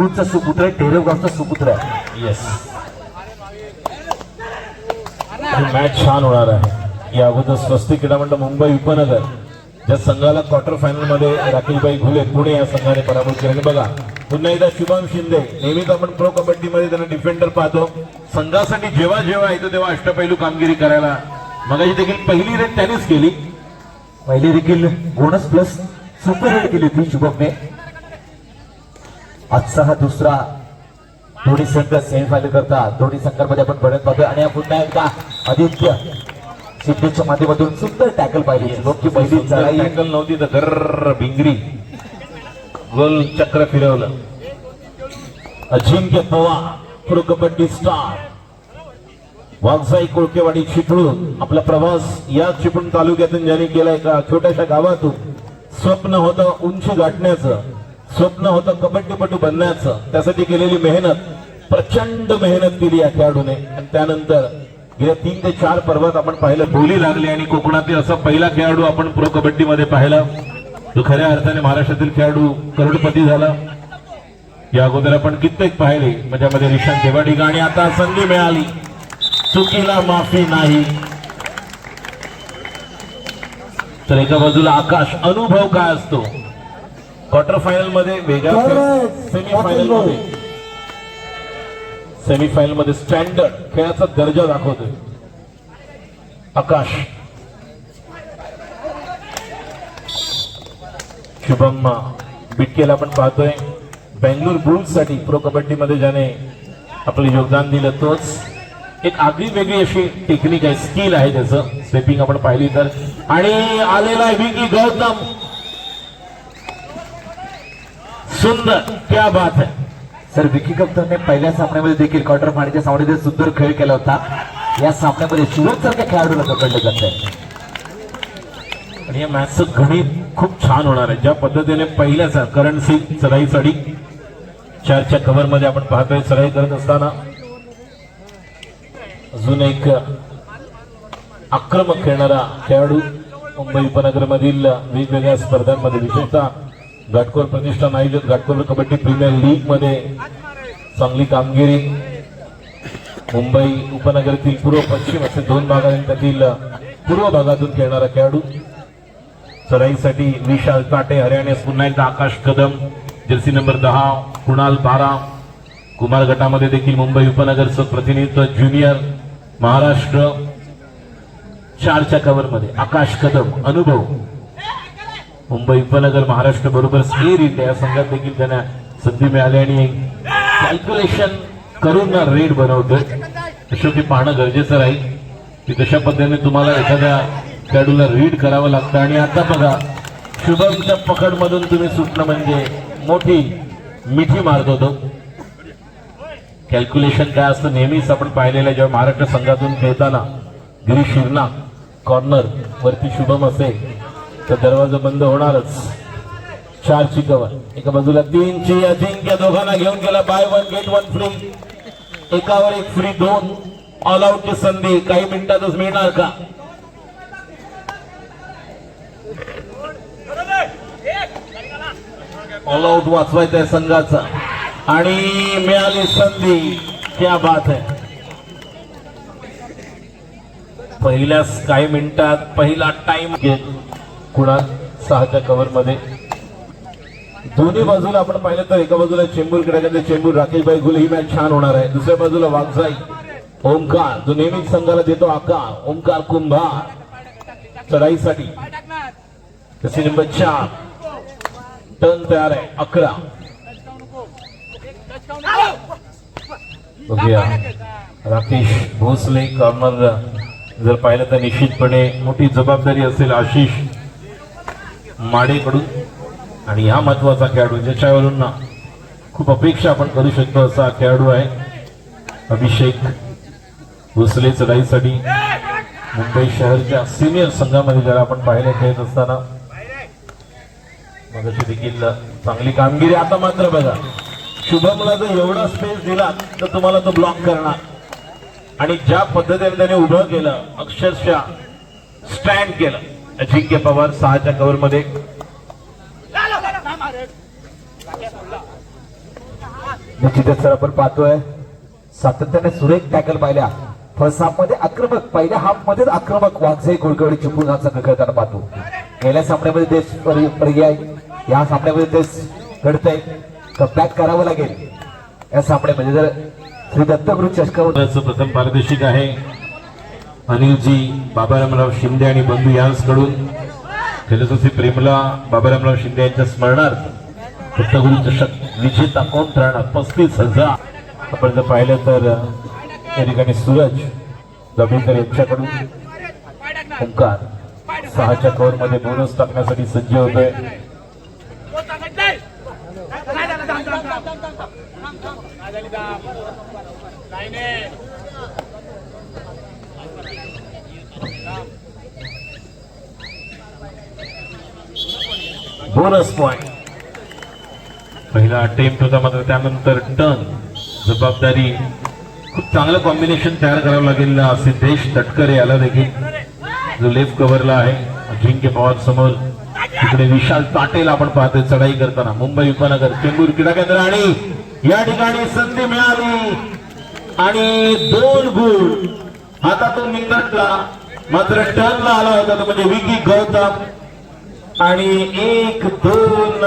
चिपळूणचा सुपुत्र आहे, टेरेगावचा सुपुत्र आहे. येस, मॅच छान होणार आहे. या अगोदर स्वस्तिक क्रीडा मंडळ मुंबई उपनगर ज्या संघाला क्वार्टर फायनल मध्ये राकेशबाई घुले पुणे या संघाने पराभूत केले. बघा पुन्हा एकदा शुभम शिंदे, नेहमीच आपण प्रो कबड्डी मध्ये त्यांना डिफेंडर पाहतो. संघासाठी जेव्हा जेव्हा येतो तेव्हा अष्टपैलू कामगिरी करायला मगाशी देखील पहिली रेड त्यानेच केली. पहिली देखील बोनस प्लस सुपर रेड केली होती शुभमने. आजचा हा दुसरा दोन्ही संघ सेमीफायनल करतात. दोन्ही संघांमध्ये आपण बढत पाहतोय आणि पुन्हा एकदा आदित्य सिद्धेच्या माध्यमातून सुंदर टॅकल पाहिली. शुभमची पहिली चढाई टॅकल नव्हती तर गर्र भिंगरी गोल चक्र फिरवलं. अजिंक्य पवार प्रो कबड्डी स्टार वाघजाई कोळकेवाडी चिपळूण. आपला प्रवास या चिपळूण तालुक्यातून ज्यांनी केला एका छोट्याशा गावातून. स्वप्न होतं उंची गाठण्याचं, स्वप्न होतं कबड्डीपटू बनण्याचं. त्यासाठी केलेली मेहनत, प्रचंड मेहनत केली या खेळाडूने. आणि त्यानंतर गेल्या 3 ते 4 पर्वात आपण पाहिलं बोली लागली आणि कोकणातील असा पहिला खेळाडू आपण प्रो कबड्डी मध्ये पाहिला जो खऱ्या अर्थाने महाराष्ट्रातील खेळाडू करोडपती झाला. या अगोदर आपण कित्येक पाहिले, त्यामध्ये रिशांत देवाडिगा. आणि आता संधी मिळाली, चुकीला माफी नाही. तर एका बाजूला आकाश, अनुभव काय असतो क्वार्टर फायनल मध्ये वेगळा, सेमीफायनल मध्ये स्टँडर्ड खेळाचा दर्जा दाखवतोय आकाश. शुभम बिटकेला आपण पाहतोय बेंगळूर बुल्स साठी प्रो कबड्डी मध्ये ज्याने आपलं योगदान दिलं. तोच एक आगळी वेगळी अशी टेक्निक आहे, स्किल आहे त्याचं. स्टेपिंग आपण पाहिली तर. आणि आलेला आहे विकी गौतम, सुंदर, क्या बात है. सर विकी गौतमने पहिल्या सामन्यामध्ये देखील क्वार्टर फायनलच्या सामन्यामध्ये सुंदर खेळ केला होता. या सामन्यामध्ये शुभम सारख्या खेळाडूला पकडलं जात आहे. आणि या मॅचचं गणित खूप छान होणार आहे. ज्या पद्धतीने पहिल्याच करण सिंग चढाईसाठी 4च्या कव्हर मध्ये आपण पाहतोय चढाई करत असताना अजून एक आक्रमक खेळणारा खेळाडू मुंबई उपनगर मधील वेगवेगळ्या स्पर्धांमध्ये, विशेषतः घाटकोर प्रतिष्ठान आयोजित घाटकोर कबड्डी प्रीमियर लीग मध्ये चांगली कामगिरी. मुंबई उपनगरातील पूर्व पश्चिम असे 2 भागांतील पूर्व भागातून खेळणारा खेळाडू. चढाईसाठी विशाल काटे हरियाणा. पुन्हा एकदा आकाश कदम जर्सी नंबर 10, कुणाल बारा. कुमार गटामध्ये देखील मुंबई उपनगरचं प्रतिनिधित्व ज्युनियर महाराष्ट्र 4च्या कव्हर मध्ये आकाश कदम. अनुभव मुंबई उपनगर महाराष्ट्र बरोबर एअर इंडिया या संघात देखील त्यांना संधी मिळाली. आणि कॅल्क्युलेशन करून रेड बनवतोय. शेवटी पाहणं गरजेचं राहील की कशा पद्धतीने तुम्हाला एखाद्या खेळाडूला रीड करावं लागतं. आणि आता बघा शुभमच्या पकडमधून तुम्ही सुटणं म्हणजे मोठी मिठी मारत होतो. कॅल्क्युलेशन काय असतं नेहमीच आपण पाहिलेलं. जेव्हा महाराष्ट्र संघातून खेळताना गिरीश शिरना कॉर्नर वरती शुभम असेल तर दरवाजा बंद होणारच. 4ची कव्हर, एका बाजूला 3ची अजिंक्य दोघांना घेऊन गेला. बाय 1 गेट 1 फ्री, एकावर एक फ्री 2. ऑल आउटची संधी काही मिनिटातच मिळणार का? ऑल आउट वाचवायचा संघाचा आणि मिळाली संधी. क्या बात है. पहिल्याच काही मिनिटात पहिला टाइम कुणाल 6च्या कव्हर मध्ये. दोन्ही बाजूला आपण पाहिलं तर एका बाजूला चेंबूर खेळाचे चेंबूर राकेशबाई घुले, ही मॅच छान होणार आहे. दुसऱ्या बाजूला वाघजाई ओमकार जो नेहमीच संघाला देतो आकार. ओमकार कुंभार चढाईसाठी जर्सी नंबर 4. टर्न तयार आहे 11. बघूया राकेश भोसले कॉर्नर जर पाहिलं तर निश्चितपणे मोठी जबाबदारी असेल आशिष माडेकडून. आणि हा महत्वाचा खेळाडू ज्याच्यावरून खूप अपेक्षा आपण करू शकतो असा खेळाडू आहे अभिषेक भोसले. चढाईसाठी मुंबई शहरच्या सिनियर संघामध्ये जरा आपण पाहिलं खेळत असताना मगाशी देखील चांगली कामगिरी. आता मात्र बघा शुभमला जर एवढा स्पेस दिला तर तुम्हाला तो ब्लॉक करणार. आणि ज्या पद्धतीने त्याने उभं केलं, अक्षरशः स्टँड केलं. अजिंक्य पवार 6च्या कव्हर मध्ये. निश्चितच सर आपण पाहतोय सातत्याने सुरेख टॅकल पाहिल्या. फर्स्ट हाफ मध्ये आक्रमक, पहिल्या हाफ मध्येच आक्रमक वाघजाई कुलकर्णी चिपळूण हा संघ खेळताना पाहतो. गेल्या सामन्यामध्ये तेच पर्याय, या सामन्यामध्ये तेच घडतंय. कमबॅक करावं लागेल या सामन्यामध्ये. जर श्री दत्तगुरु चषकावर प्रथम पारितोषिक आहे अनिलजी बाबारामराव शिंदे आणि बंधू यांकडून फिलॉसॉफी प्रेमला बाबारामराव शिंदे यांच्या स्मरणार्थ दत्तगुरु चषक विजेता कोण ठरणार 35,000. आपण जर पाहिलं तर या ठिकाणी सूरज दबेकर यांच्याकडून ओंकार 6च्या कव्हर मध्ये बोनस टाकण्यासाठी सज्ज होतोय. बोनस पॉइंट पहिला अटेम्प्ट होता, मात्र त्यानंतर टर्न जबाबदारी खूप चांगलं कॉम्बिनेशन तयार करावं लागेल. सिद्धेश तटकरे याला देखील जो लेफ्ट कव्हरला आहे. अजिंक्य पवार समोर, तिकडे विशाल पाटील आपण पाहतोय चढाई करताना. मुंबई उपनगर चेंबूर क्रीडा केंद्र आणि या ठिकाणी संधी मिळाली आणि 2 गुण हातातून निघतला, मात्र टर्नला आला होता तो म्हणजे विकी गौतम आणि 1-2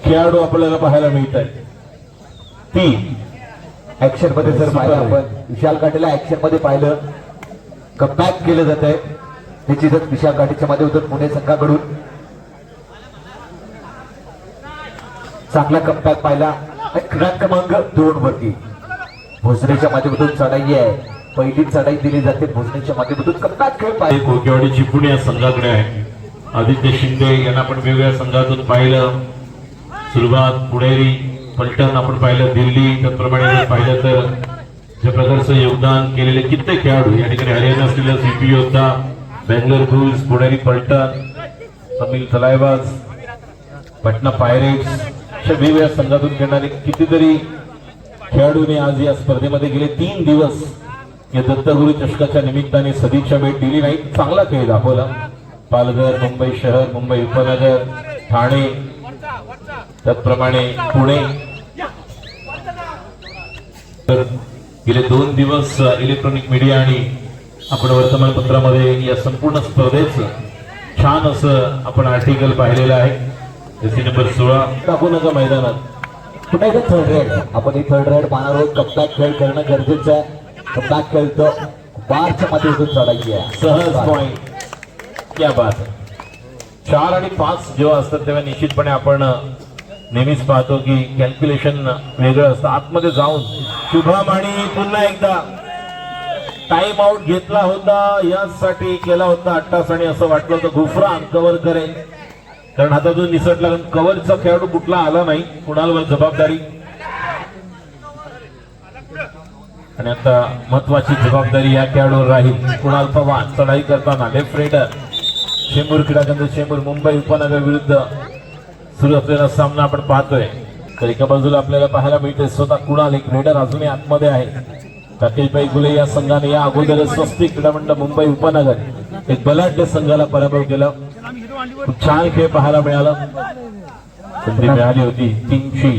खेळाडू आपल्याला पाहायला मिळत आहेत. 3 ऍक्शन मध्ये जर पाहिलं आपण विशाल काटेला ऍक्शन मध्ये पाहिलं, कमबॅक केलं जात आहे. निश्चितच विशाल काटेच्या माध्यमातून पुणे संघाकडून चांगला कमबॅक पाहिला. क्रमांक 2 वरती भोसलेच्या माध्यमातून चढाई आहे. पहिली चढाई दिली जाते भोसलेच्या माध्यमातून. कमबॅक खेळ पाहिजे. कोकेवाडी चिपळूण या संघाकडे आहे. आदित्य शिंदे यांना आपण वेगवेगळ्या संघातून पाहिलं. सुरुवात पुणेरी पलटण आपण पाहिलं, दिल्ली. त्याचप्रमाणे जर पाहिलं तर ज्या प्रकारचं योगदान केलेले कित्येक खेळाडू या ठिकाणी हरियाणा असलेल्या सीपी योद्धा, बेंगलोर बुल्स, पुणेरी पलटण, तमिल तलायबाज, पटना पायरेट्स अशा वेगवेगळ्या संघातून खेळणारे कितीतरी खेळाडूंनी आज या स्पर्धेमध्ये गेले 3 दिवस या दत्तगुरु चषकाच्या निमित्ताने सदिच्छा भेट दिली नाही. चांगला खेळ दाखवला. पालघर, मुंबई शहर, मुंबई उपनगर, ठाणे, त्याचप्रमाणे पुणे. तर गेले 2 दिवस इलेक्ट्रॉनिक मीडिया आणि आपण वर्तमानपत्रामध्ये या संपूर्ण स्पर्धेचं छान असं आपण आर्टिकल पाहिलेलं आहे. जसे नंबर 16 टाकू नका मैदानात. पुन्हा एकदा थर्ड राईड आपण ही थर्ड राईड पाहणार आहोत. कमबॅक खेळ करणं गरजेचं आहे. कमबॅक खेळतो बारच्या माध्यमातून चढाई आहे. सहज पॉइंट. क्या बात आहे. 4 आणि 5 जेव्हा असतात तेव्हा निश्चितपणे आपण नेहमीच पाहतो की कॅल्क्युलेशन वेगळं असतं. आतमध्ये जाऊन शुभम आणि पुन्हा एकदा टाइम आउट घेतला होता, यासाठी केला होता अट्टास आणि असं वाटलं होतं गुफरान कव्हर करेल, कारण हातातून निसटला. कारण कव्हरचा खेळाडू कुठला आला नाही. कुणालवर जबाबदारी आणि आता महत्वाची जबाबदारी या खेळाडूवर राहील. कुणाल पवार चढाई करताना लेफ्ट रेडर. चेंबूर क्रीडा केंद्र चेंबूर मुंबई उपनगर विरुद्ध सुरू असलेला सामना आपण पाहतोय. तर एका बाजूला आपल्याला पाहायला मिळते स्वतः कुणाल, एक रेडर अजूनही आतमध्ये आहे. राकेशभाई गुले या संघाने या अगोदर स्वस्तिक क्रीडा मंडळ मुंबई उपनगर एक बलाढ्य संघाला पराभव केला. खूप छान खेळ पाहायला मिळाला. संधी मिळाली होती. 3ची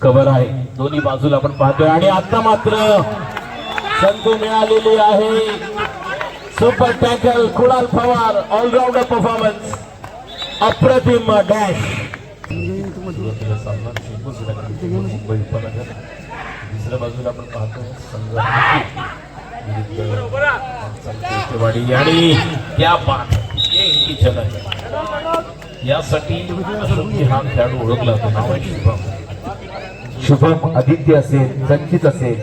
कव्हर आहे दोन्ही बाजूला आपण पाहतोय आणि आता मात्र संधी मिळालेली आहे. Super tackle Kunal Pawar, allrounder performance, अप्रतिम डॅश. मुंबई उपनगर दुसऱ्या बाजूला आपण पाहतोय संघ आणि त्या बात यासाठी हा खेळाडू ओळखला जातो. नाव आहे शुभम. शुभम आदित्य असेल, संचित असेल.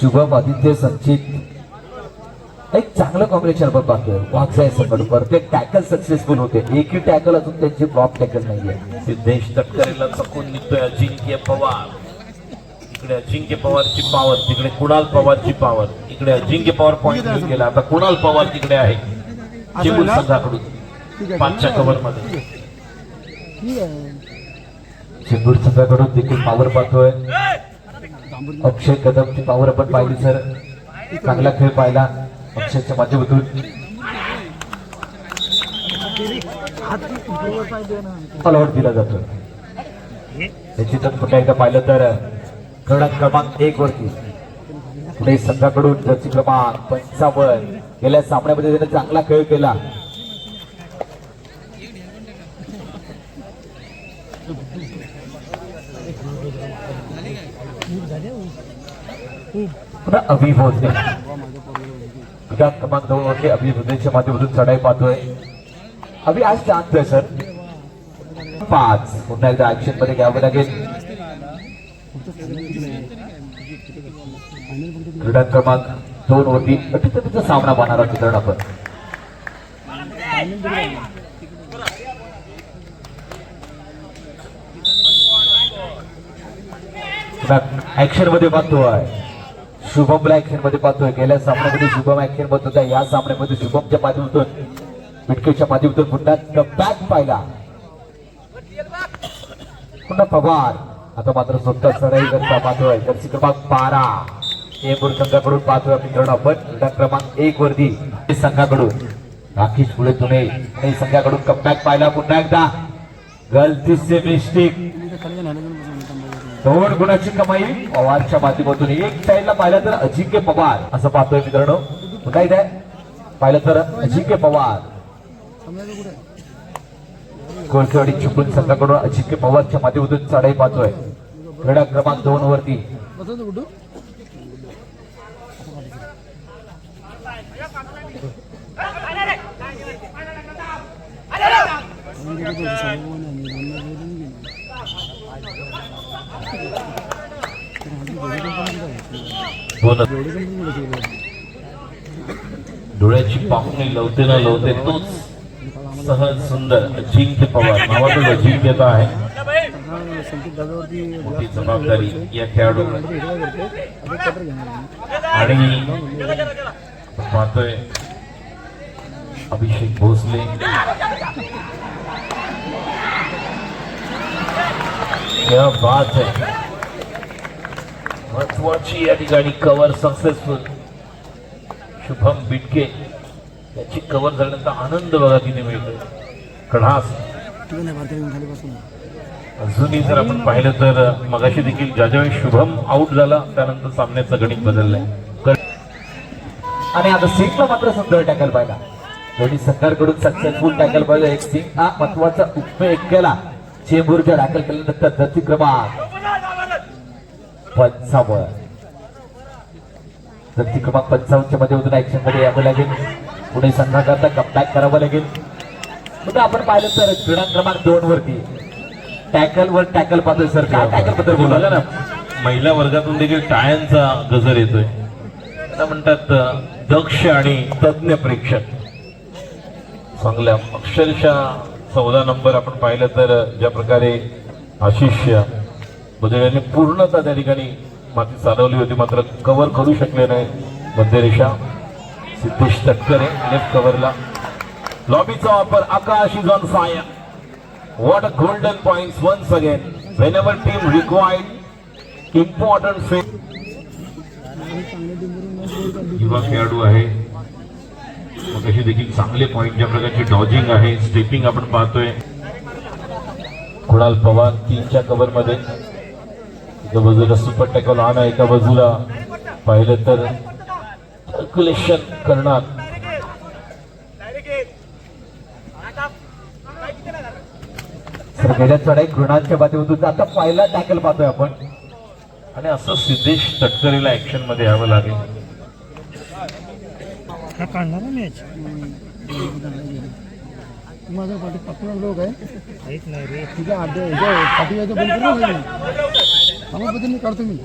शुभम आदित्य संचित एक चांगलं कॉम्बिनेशन आपण पाहतोय. वाघजाई संघ प्रत्येक टॅकल सक्सेसफुल होते. एकही टॅकल अजून त्यांची फ्लॉप टॅकल नाहीये. सिद्धेश तटकरेला चकून निघतोय अजिंक्य पवार. इकडे अजिंक्य पवारची पॉवर, तिकडे कुणाल पवारची पॉवर. इकडे अजिंक्य पवार पॉइंट घेऊन गेला. आता कुणाल पवार तिकडे आहे चेंबूर संघाकडून 5च्या कव्हर मध्ये. चेंबूर संघाकडून देखील पॉवर पाहतोय. अक्षय कदमची पॉवर आपण पाहिली सर. चांगला खेळ पाहिला अक्षयच्या माध्यमातून. ऑलआउट दिला जातो. निश्चितच पुन्हा एकदा पाहिलं तर क्रमांक 1 वरती पुणे संघाकडून जर्सी क्रमांक 55 गेल्या सामन्यामध्ये त्याने चांगला खेळ केला. पुन्हा अभि भोसले क्रमांक 2 वरती अभि भोसलेच्या माध्यमातून चढाई पाहतोय. अभि आज शांत आहे सर. 5 पुन्हा एकदा ऍक्शन मध्ये घ्यावं लागेल. क्रीडा क्रमांक 2 वरती अटीतटीचा सामना पाहणारा मित्रांनो आपण. ऍक्शन मध्ये पाहतोय शुभमला ऍक्शन मध्ये पाहतोय. गेल्या सामन्यामध्ये शुभम ऍक्शन मध्ये होता. या सामन्यामध्ये शुभमच्या माध्यमातून विटकेच्या माध्यमातून पुन्हा बॅक पाहिला. पुन्हा पवार आता मात्र स्वतः चढाई करता पाहतोय. जर्सी क्रमांक 12 चेंबूर संघाकडून पाहतोय मित्रांनो आपण. क्रीडा क्रमांक 1 वरती संघाकडून राकेश पुढे तुणे संघाकडून कमबॅक पाहिला. पुन्हा एकदा गलती से मिस्टेक. 2 गुणाची कमाई पवारच्या माध्यमातून. एक साईडला पाहिलं तर अजिंक्य पवार असं पाहतोय मित्रांनो. पुन्हा एकदा पाहिलं तर अजिंक्य पवार कोळखेवाडी चिपळूण संघाकडून अजिंक्य पवारच्या माध्यमातून चढाई पाहतोय. क्रीडा क्रमांक 2 वरती डोळ्याची पाहुणी लवते ना लवते तोच सहज सुंदर अजिंक्य पवार नावाचं अजिंक्यता आहे. मोठी जबाबदारी या खेळाडू आणि पाहतोय अभिषेक भोसले. क्या बात है. महत्वाची या ठिकाणी कव्हर सक्सेसफुल. शुभम बिटके याची कव्हर झाल्यानंतर आनंद बघा तिने मिळतोय. कढास अजूनही जर आपण पाहिलं तर मगाशी देखील ज्यावेळी शुभम आउट झाला त्यानंतर सामन्याचं गणित बदललंय. आणि आता सिंगला मात्र सुंदर टॅकल पाहिला. दोन्ही संघाकडून सक्सेसफुल टॅकल पाहिलं. एक सिंग हा महत्वाचा उपयोग केला. चेंबूरच्या टॅकल केल्यानंतर जर्सी क्रमांक 55 जर्सी क्रमांक 55 मध्ये होऊन ऍक्शन मध्ये यावं लागेल. पुणे संघाकरता कमबॅक करावं लागेल. पुन्हा आपण पाहिलं तर क्रीडा क्रमांक 2 वरती टॅकल वर टॅकल पाहतोय सर. काय टॅकल बद्दल बोला ना. महिला वर्गातून देखील टाळ्यांचा गजर येतोय. आता म्हणतात दक्ष आणि तज्ञ प्रेक्षक. चांगल्या अक्षरशः 14 नंबर आपण पाहिलं तर ज्या प्रकारे आशिष बदल पूर्णतः त्या ठिकाणी माती चालवली होती मात्र कव्हर करू शकले नाही. मध्यरेषा सिद्धेश तटकरे लेफ्ट कव्हरला. लॉबीचा वापर. Akash is on fire. What a golden points once again whenever team required important fail. युवा खेळाडू आहे. मग अशी देखील चांगले पॉइंट ज्या प्रकारची डॉजिंग आहे स्टेपिंग आपण पाहतोय. कुणाल पवार 3च्या कव्हर मध्ये. एका बाजूला सुपर टॅकल ऑन आहे. एका बाजूला पाहिलं तर कॅल्क्युलेशन करणार. गेल्या चढाई कृणाच्या बाजूतून आता पहिला टॅकल पाहतोय आपण. आणि असं सिद्धेश तटकरेला ऍक्शन मध्ये यावं लागेल. काढणार मॅच माझा पाठी पकडून लोक आहे नाही रे. तुझ्या पाठी बंद करून मी काढतो. मी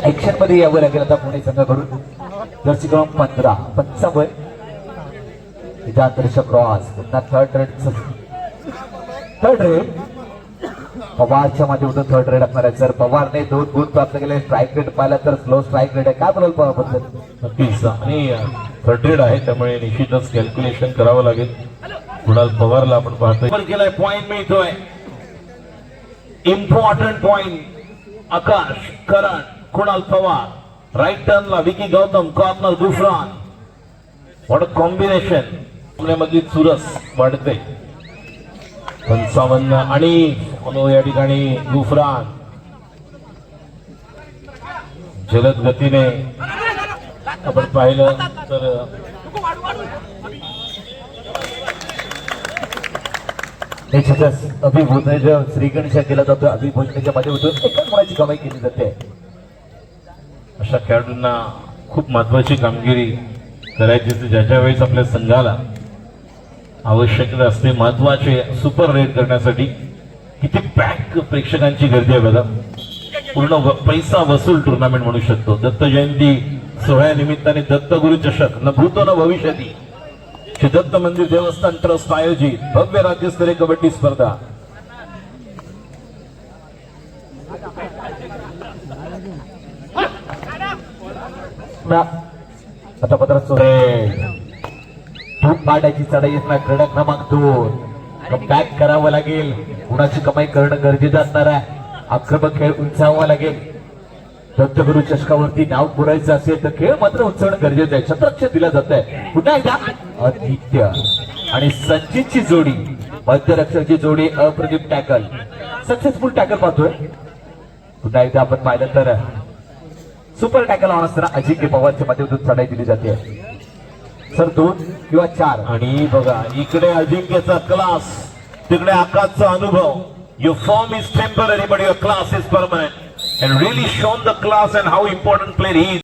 ऍक्शन मध्ये यावं लागेल आता पुणे संघाकडून. जर्सी क्रमांक 15 55 आंतरराष्ट्रीय क्रॉस. पुन्हा थर्ड रेड पवारच्या माध्यमातून थर्ड रेड असणार आहे सर. पवारने 2 गुण प्राप्त केले. स्ट्राईक रेट पाहिला तर स्लो स्ट्राईक रेट आहे. काय बोलाल पवारबद्दल. नक्कीच आणि थर्ड रेड आहे त्यामुळे निश्चितच कॅल्क्युलेशन करावं लागेल. कुणाल पवारला आपण पाहतोय केलाय. पॉइंट मिळतोय. Important point. Akash Karan Kunal Pawar right टर्नला Vicky Gautam, corner Gufran. What a combination. मधली चुरस वाढते. 55 आणि या ठिकाणी गुफरान जलद गतीने आपण पाहिलं तर निश्चितच अभिभूषण श्रीगणेशा केला जातो. अभिभूषणाच्या माध्यमातून एकच गुणाची कमाई केली जाते. अशा खेळाडूंना खूप महत्वाची कामगिरी करायची असते. ज्याच्या वेळेस आपल्या संघाला आवश्यकता असते महत्वाचे सुपर रेड करण्यासाठी. किती पॅक प्रेक्षकांची गर्दी आहे बघा. पूर्ण पैसा वसूल टुर्नामेंट म्हणू शकतो. दत्त जयंती सोहळ्या निमित्ताने दत्तगुरु चषक न भूतो न भविष्यती श्री दत्त मंदिर देवस्थान ट्रस्ट आयोजित भव्य राज्यस्तरीय कबड्डी स्पर्धा. आता पत्र धूप पाडायची चढाई येत नाही. क्रीडा क्रमांक 2 बॅक करावं लागेल. गुणाची कमाई करणं गरजेचं असणार आहे. आक्रमक खेळ उंचावा लागेल. दत्तगुरु चषकावरती नाव पुरायचं असेल तर खेळ मात्र उंचावणं गरजेचं आहे. छत्रक्ष दिलं जात आहे. पुन्हा एकदा आदित्य आणि संचितची जोडी, मध्यरक्षकची जोडी अप्रतिम टॅकल, सक्सेसफुल टॅकल पाहतोय. पुन्हा एकदा आपण पाहिलं तर सुपर टॅकल ऑन असताना अजिंक्य पवारच्या माध्यमातून चढाई दिली जाते. सर 2 किंवा 4 आणि बघा इकडे अजिंक्यचा क्लास, तिकडे आकाशचा अनुभव. Your form is temporary but your class is permanent. And really shown the class and how important player he is.